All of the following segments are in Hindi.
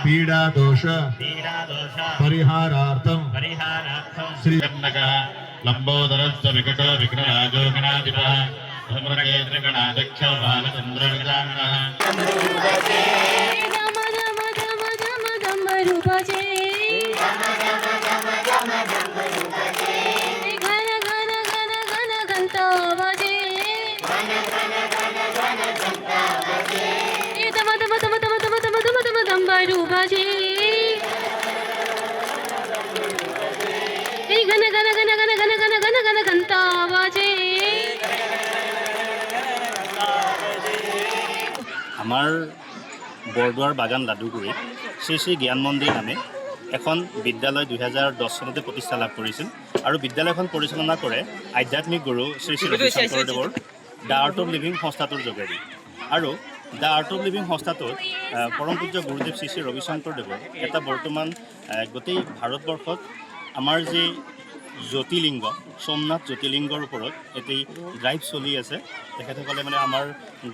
पीड़ा दोष परिहारार्थम श्री लंबोदरस्य विकटो विघ्नराजो गणाधिपः धूम्रकेतुगणाध्यक्ष बालचन्द्रगजाननः আমাৰ বৰদোৱাৰ বাগান লাডুগুৰিত শ্ৰী শ্ৰী জ্ঞান মন্দিৰ নামে এখন বিদ্যালয় 2010 চনতে প্ৰতিষ্ঠা লাভ কৰিছিল আৰু বিদ্যালয়খন পৰিচালনা কৰে আধ্যাত্মিক গুৰু শ্ৰী শ্ৰী ৰবিশংকৰদেৱৰ দ্য আৰ্ট অফ লিভিং সংস্থাটোৰ যোগেদি। আৰু দ্য আৰ্ট অফ লিভিং সংস্থাটোত পৰম পূজ্য গুৰুদেৱ শ্ৰী শ্ৰী ৰবিশংকৰদেৱৰ এটা বৰ্তমান গোটেই ভাৰতবৰ্ষত আমাৰ যি জ্যোতিলিংগ সোমনাথ জ্যোতিলিংগৰ ওপৰত এটি ড্ৰাইভ চলি আছে। তেখেতসকলে মানে আমাৰ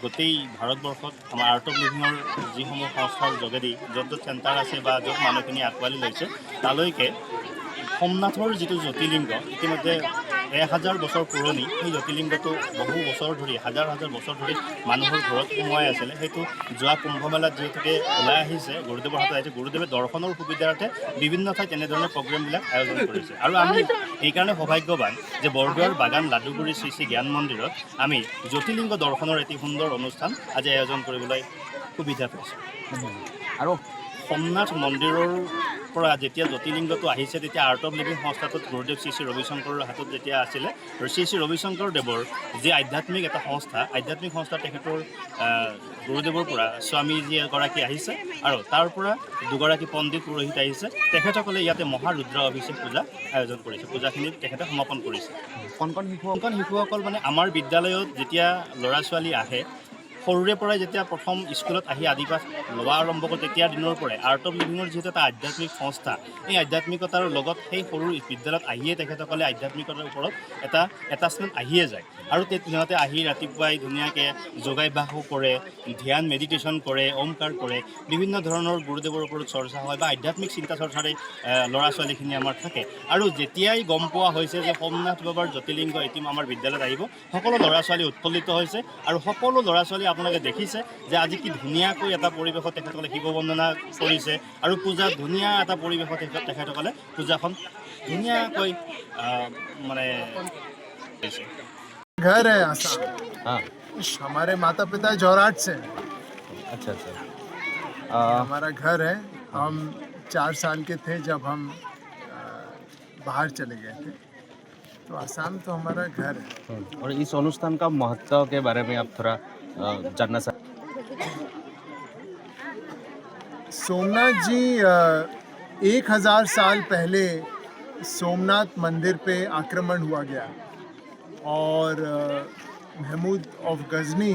গোটেই ভাৰতবৰ্ষত আমাৰ আৰ্ট অফ লিভিঙৰ যিসমূহ সংস্থাৰ যোগেদি য'ত য'ত চেণ্টাৰ আছে বা য'ত মানুহখিনি আঁকোৱালি লৈছে তালৈকে সোমনাথৰ যিটো জ্যোতিলিংগ ইতিমধ্যে 1000 বছৰ পুৰণি সেই জ্যোতিলিংগটো বহু বছৰ ধৰি হাজাৰ হাজাৰ বছৰ ধৰি মানুহৰ ঘৰত সোমোৱাই আছিলে। সেইটো যোৱা কুম্ভমেলাত যিহেতুকে ওলাই আহিছে গুৰুদেৱৰ হাতত আহিছে, গুৰুদেৱে দৰ্শনৰ সুবিধাৰ্থে বিভিন্ন ঠাইত তেনেধৰণৰ প্ৰগ্ৰেমবিলাক আয়োজন কৰিছে। আৰু আমি এইকাৰণে সৌভাগ্যৱান যে বৰদোৱাৰ বাগান লাডুগুৰি শ্ৰী শ্ৰী জ্ঞান মন্দিৰত আমি জ্যোতিলিংগ দৰ্শনৰ এটি সুন্দৰ অনুষ্ঠান আজি আয়োজন কৰিবলৈ সুবিধা পাইছোঁ। আৰু সোমনাথ মন্দিৰৰ পৰা যেতিয়া জ্যোতিলিংগটো আহিছে তেতিয়া আৰ্ট অফ লিভিং সংস্থাটোত গুৰুদেৱ শ্ৰী শ্ৰী ৰবিশংকৰৰ হাতত যেতিয়া আছিলে আৰু শ্ৰী শ্ৰী ৰবিশংকৰদেৱৰ যি আধ্যাত্মিক এটা সংস্থা, আধ্যাত্মিক সংস্থা তেখেতৰ গুৰুদেৱৰ পৰা স্বামীজী এগৰাকী আহিছে আৰু তাৰ পৰা দুগৰাকী পণ্ডিত পুৰোহিত আহিছে। তেখেতসকলে ইয়াতে মহাৰুদ্ৰ অভিষেক পূজা আয়োজন কৰিছে, পূজাখিনি তেখেতে সমাপন কৰিছে। কণ শিশুসকল মানে আমাৰ বিদ্যালয়ত যেতিয়া ল'ৰা ছোৱালী আহে সৰুৰে পৰাই যেতিয়া প্ৰথম স্কুলত আহি আদিবাস লোৱা আৰম্ভ কৰে তেতিয়াৰ দিনৰ পৰাই আৰ্ট অফ লিভিঙৰ যিহেতু এটা আধ্যাত্মিক সংস্থা, এই আধ্যাত্মিকতাৰ লগত সেই সৰু বিদ্যালয়ত আহিয়ে তেখেতসকলে আধ্যাত্মিকতাৰ ওপৰত এটা এটাচমেণ্ট আহিয়ে যায়। আৰু সিহঁতে আহি ৰাতিপুৱাই ধুনীয়াকৈ যোগাভ্যাসো কৰে, ধ্যান মেডিটেশ্যন কৰে, ওমকাৰ কৰে, বিভিন্ন ধৰণৰ গুৰুদেৱৰ ওপৰত চৰ্চা হয় বা আধ্যাত্মিক চিন্তা চৰ্চাৰে ল'ৰা ছোৱালীখিনি আমাৰ থাকে। আৰু যেতিয়াই গম পোৱা হৈছে যে সোমনাথ বাবাৰ জ্যোতিলিংগ এটি আমাৰ বিদ্যালয়ত আহিব, সকলো ল'ৰা ছোৱালী উৎফুল্লিত হৈছে। আৰু সকলো ল'ৰা ছোৱালী আপোনালোকে দেখিছে যে আজি কি ধুনীয়াকৈ এটা পৰিৱেশত তেখেতসকলে শিৱ বন্দনা কৰিছে আৰু পূজাত ধুনীয়া এটা পৰিৱেশত তেখেতসকলে পূজাখন ধুনীয়াকৈ মানে घर है आसाम। हाँ, हमारे माता पिता जोरहाट से। अच्छा अच्छा। हमारा घर है। हम 4 साल के थे जब हम बाहर चले गए थे, तो आसाम तो हमारा घर है। और इस अनुष्ठान का महत्व के बारे में आप थोड़ा जानना चाहते? सोमनाथ जी 1000 साल पहले सोमनाथ मंदिर पे आक्रमण हुआ गया और महमूद ऑफ गजनी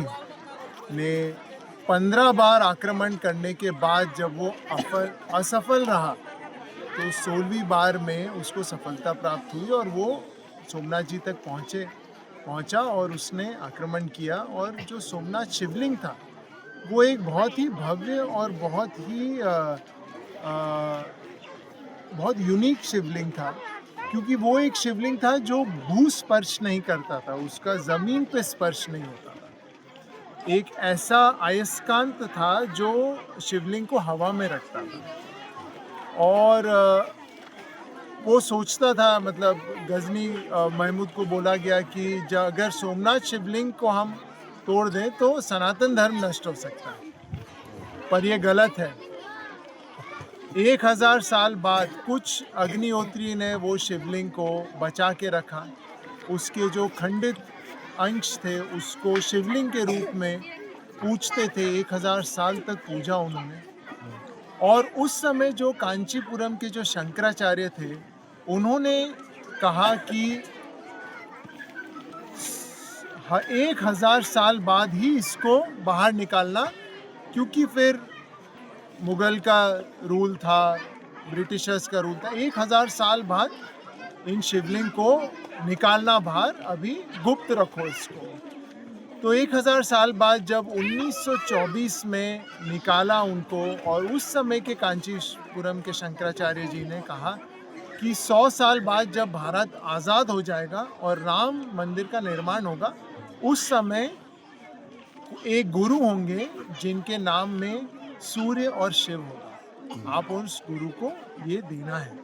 ने 15 बार आक्रमण करने के बाद जब वो असफल रहा तो 16वीं बार में उसको सफलता प्राप्त हुई और वो सोमनाथ जी तक पहुंचा और उसने आक्रमण किया। और जो सोमनाथ शिवलिंग था वो एक बहुत ही भव्य और बहुत यूनिक शिवलिंग था, क्योंकि वो एक शिवलिंग था जो भू स्पर्श नहीं करता था, उसका ज़मीन पे स्पर्श नहीं होता था। एक ऐसा अयस्कांत था जो शिवलिंग को हवा में रखता था। और वो सोचता था, मतलब गजनी महमूद को बोला गया कि अगर सोमनाथ शिवलिंग को हम तोड़ दें तो सनातन धर्म नष्ट हो सकता है, पर ये गलत है। 1000 साल बाद कुछ अग्निहोत्री ने वो शिवलिंग को बचा के रखा, उसके जो खंडित अंश थे उसको शिवलिंग के रूप में पूजते थे। 1000 साल तक पूजा उन्होंने। और उस समय जो कांचीपुरम के जो शंकराचार्य थे उन्होंने कहा कि 1000 साल बाद ही इसको बाहर निकालना, क्योंकि फिर मुगल का रूल था, ब्रिटिशर्स का रूल था। 1000 साल बाद इन शिवलिंग को निकालना बाहर, अभी गुप्त रखो इसको। तो 1000 साल बाद जब 1924 में निकाला उनको, और उस समय के कांचीपुरम के शंकराचार्य जी ने कहा कि 100 साल बाद जब भारत आज़ाद हो जाएगा और राम मंदिर का निर्माण होगा, उस समय एक गुरु होंगे जिनके नाम में सूर्य और शिव होगा। आप उस गुरु को ये देना है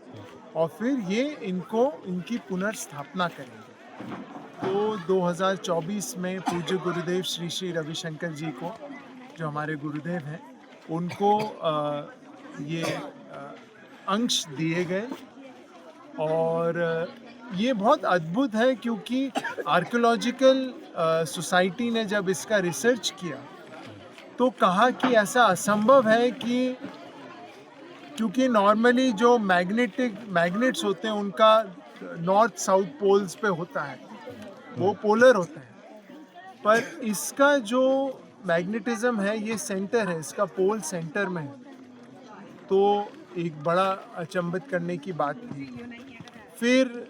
और फिर ये इनकी पुनर्स्थापना करेंगे। तो 2024 में पूज्य गुरुदेव श्री श्री रविशंकर जी को, जो हमारे गुरुदेव हैं, उनको ये अंश दिए गए। और ये बहुत अद्भुत है, क्योंकि आर्कियोलॉजिकल सोसाइटी ने जब इसका रिसर्च किया तो कहा कि ऐसा असंभव है कि, क्योंकि नॉर्मली जो मैग्नेट्स होते हैं उनका नॉर्थ साउथ पोल्स पे होता है, वो पोलर होता है, पर इसका जो मैग्नेटिज्म है ये सेंटर है, इसका पोल सेंटर में है। तो एक बड़ा अचंभित करने की बात थी। फिर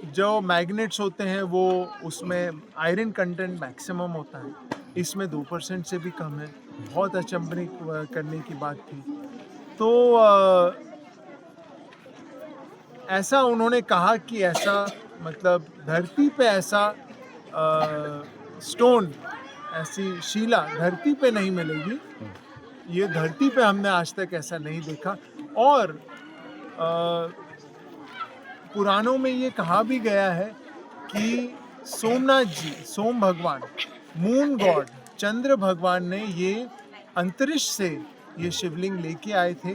जो मैग्नेट्स होते हैं वो, उसमें आयरन कंटेंट मैक्सिमम होता है, इसमें 2% से भी कम है। बहुत अचंभित करने की बात थी। तो ऐसा उन्होंने कहा कि ऐसा, मतलब धरती पे ऐसा स्टोन, ऐसी शिला धरती पे नहीं मिलेगी। ये धरती पे हमने आज तक ऐसा नहीं देखा। और पुराणों में ये कहा भी गया है कि सोमनाथ जी, सोम भगवान, मून गॉड, चंद्र भगवान ने ये अंतरिक्ष से ये शिवलिंग लेके आए थे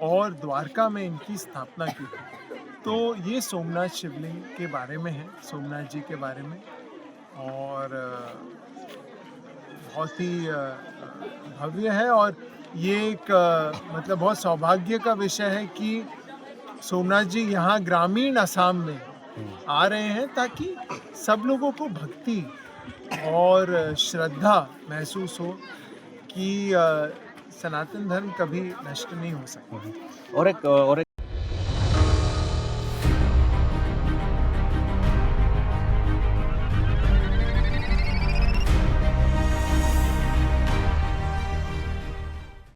और द्वारका में इनकी स्थापना की थी। तो ये सोमनाथ शिवलिंग के बारे में है, सोमनाथ जी के बारे में। और बहुत ही भव्य है। और ये एक मतलब बहुत सौभाग्य का विषय है कि सोमनाथ जी यहाँ ग्रामीण असम में आ रहे हैं, ताकि सब लोगों को भक्ति और श्रद्धा महसूस हो कि सनातन धर्म कभी नष्ट नहीं हो सकता। और एक